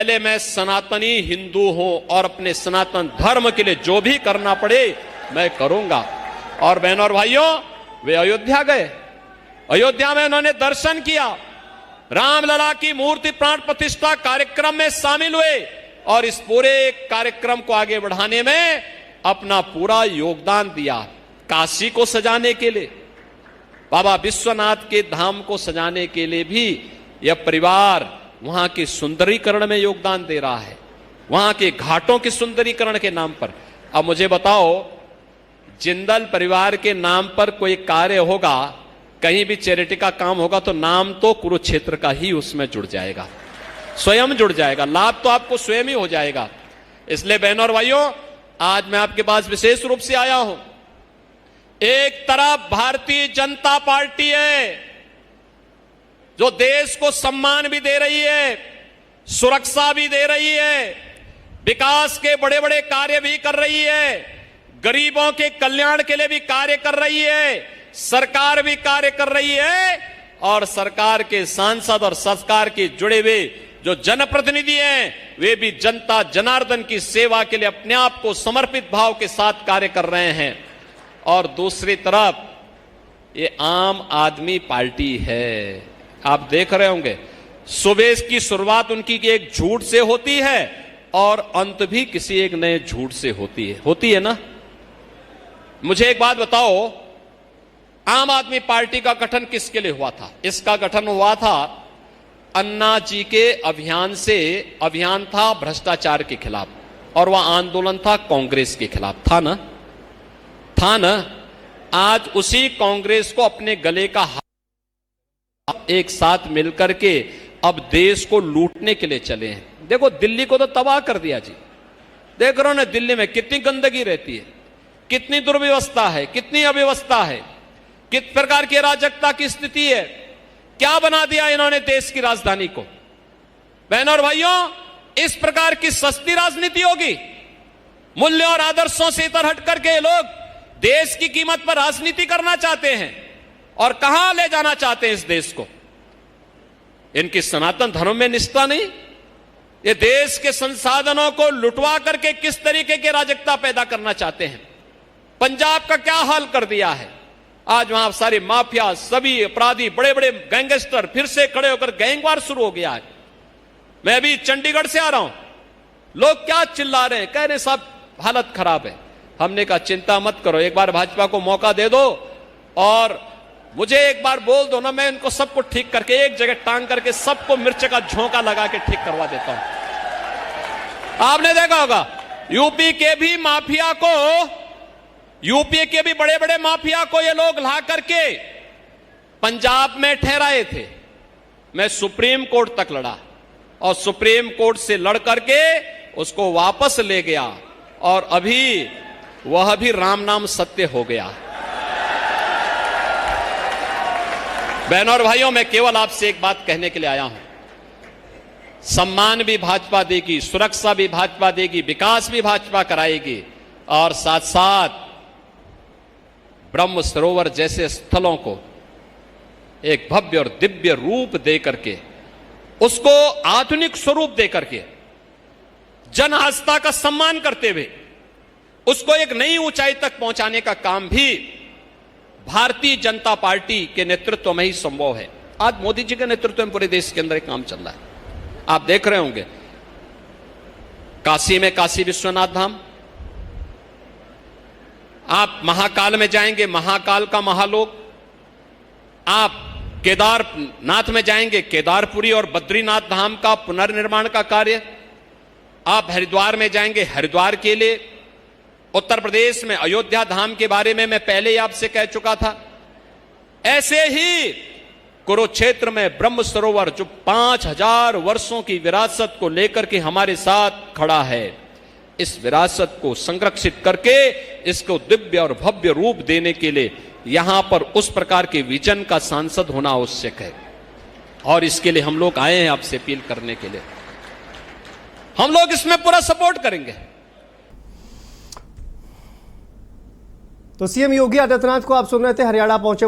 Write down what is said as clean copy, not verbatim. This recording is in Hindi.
पहले मैं सनातनी हिंदू हूं और अपने सनातन धर्म के लिए जो भी करना पड़े मैं करूंगा। और बहनों और भाइयों, वे अयोध्या गए। अयोध्या में उन्होंने दर्शन किया, रामलला की मूर्ति प्राण प्रतिष्ठा कार्यक्रम में शामिल हुए और इस पूरे कार्यक्रम को आगे बढ़ाने में अपना पूरा योगदान दिया। काशी को सजाने के लिए, बाबा विश्वनाथ के धाम को सजाने के लिए भी यह परिवार वहां के सुंदरीकरण में योगदान दे रहा है, वहां के घाटों के सुंदरीकरण के नाम पर। अब मुझे बताओ, जिंदल परिवार के नाम पर कोई कार्य होगा, कहीं भी चैरिटी का काम होगा तो नाम तो कुरुक्षेत्र का ही उसमें जुड़ जाएगा, स्वयं जुड़ जाएगा, लाभ तो आपको स्वयं ही हो जाएगा। इसलिए बहनों और भाइयों, आज मैं आपके पास विशेष रूप से आया हूं। एक तरफ भारतीय जनता पार्टी है जो देश को सम्मान भी दे रही है, सुरक्षा भी दे रही है, विकास के बड़े बड़े कार्य भी कर रही है, गरीबों के कल्याण के लिए भी कार्य कर रही है, सरकार भी कार्य कर रही है और सरकार के सांसद और सरकार के जुड़े हुए जो जनप्रतिनिधि हैं वे भी जनता जनार्दन की सेवा के लिए अपने आप को समर्पित भाव के साथ कार्य कर रहे हैं। और दूसरी तरफ ये आम आदमी पार्टी है। आप देख रहे होंगे, सुबह की शुरुआत उनकी एक झूठ से होती है और अंत भी किसी एक नए झूठ से होती है ना। मुझे एक बात बताओ, आम आदमी पार्टी का गठन किसके लिए हुआ था? इसका गठन हुआ था अन्ना जी के अभियान था भ्रष्टाचार के खिलाफ और वह आंदोलन था कांग्रेस के खिलाफ, था ना? आज उसी कांग्रेस को अपने गले का एक साथ मिलकर के अब देश को लूटने के लिए चले हैं। देखो, दिल्ली को तो तबाह कर दिया जी। देख रहे हो ना, दिल्ली में कितनी गंदगी रहती है, कितनी दुर्व्यवस्था है, कितनी अव्यवस्था है, किस प्रकार की अराजकता की स्थिति है। क्या बना दिया इन्होंने देश की राजधानी को। बहनों और भाइयों, इस प्रकार की सस्ती राजनीति होगी? मूल्य और आदर्शों से इतर हट करके लोग देश की कीमत पर राजनीति करना चाहते हैं और कहां ले जाना चाहते हैं इस देश को। इनकी सनातन धर्म में निष्ठा नहीं, ये देश के संसाधनों को लुटवा करके किस तरीके की अराजकता पैदा करना चाहते हैं। पंजाब का क्या हाल कर दिया है। आज वहां सारे माफिया, सभी अपराधी, बड़े बड़े गैंगस्टर फिर से खड़े होकर गैंगवार शुरू हो गया है। मैं अभी चंडीगढ़ से आ रहा हूं, लोग क्या चिल्ला रहे हैं, कह रहे साहब हालत खराब है। हमने कहा चिंता मत करो, एक बार भाजपा को मौका दे दो और मुझे एक बार बोल दो ना, मैं इनको सबको ठीक करके एक जगह टांग करके सबको मिर्च का झोंका लगा के ठीक करवा देता हूं। आपने देखा होगा, यूपी के भी माफिया को, यूपी के भी बड़े बड़े माफिया को ये लोग ला करके पंजाब में ठहराए थे। मैं सुप्रीम कोर्ट तक लड़ा और सुप्रीम कोर्ट से लड़ करके उसको वापस ले गया और अभी वह भी राम नाम सत्य हो गया। बहनों और भाइयों, मैं केवल आपसे एक बात कहने के लिए आया हूं। सम्मान भी भाजपा देगी, सुरक्षा भी भाजपा देगी, विकास भी भाजपा कराएगी और साथ साथ ब्रह्म सरोवर जैसे स्थलों को एक भव्य और दिव्य रूप दे करके, उसको आधुनिक स्वरूप दे करके, जन आस्था का सम्मान करते हुए उसको एक नई ऊंचाई तक पहुंचाने का काम भी भारतीय जनता पार्टी के नेतृत्व में ही संभव है। आज मोदी जी के नेतृत्व में पूरे देश के अंदर एक काम चल रहा है। आप देख रहे होंगे, काशी में काशी विश्वनाथ धाम, आप महाकाल में जाएंगे, महाकाल का महालोक, आप केदारनाथ में जाएंगे, केदारपुरी और बद्रीनाथ धाम का पुनर्निर्माण का कार्य, आप हरिद्वार में जाएंगे, हरिद्वार के लिए, उत्तर प्रदेश में अयोध्या धाम के बारे में मैं पहले ही आपसे कह चुका था। ऐसे ही कुरुक्षेत्र में ब्रह्म सरोवर जो 5000 वर्षों की विरासत को लेकर के हमारे साथ खड़ा है, इस विरासत को संरक्षित करके इसको दिव्य और भव्य रूप देने के लिए यहां पर उस प्रकार के विजन का सांसद होना आवश्यक है। और इसके लिए हम लोग आए हैं आपसे अपील करने के लिए। हम लोग इसमें पूरा सपोर्ट करेंगे। तो सीएम योगी आदित्यनाथ को आप सुन रहे थे, हरियाणा पहुंचे।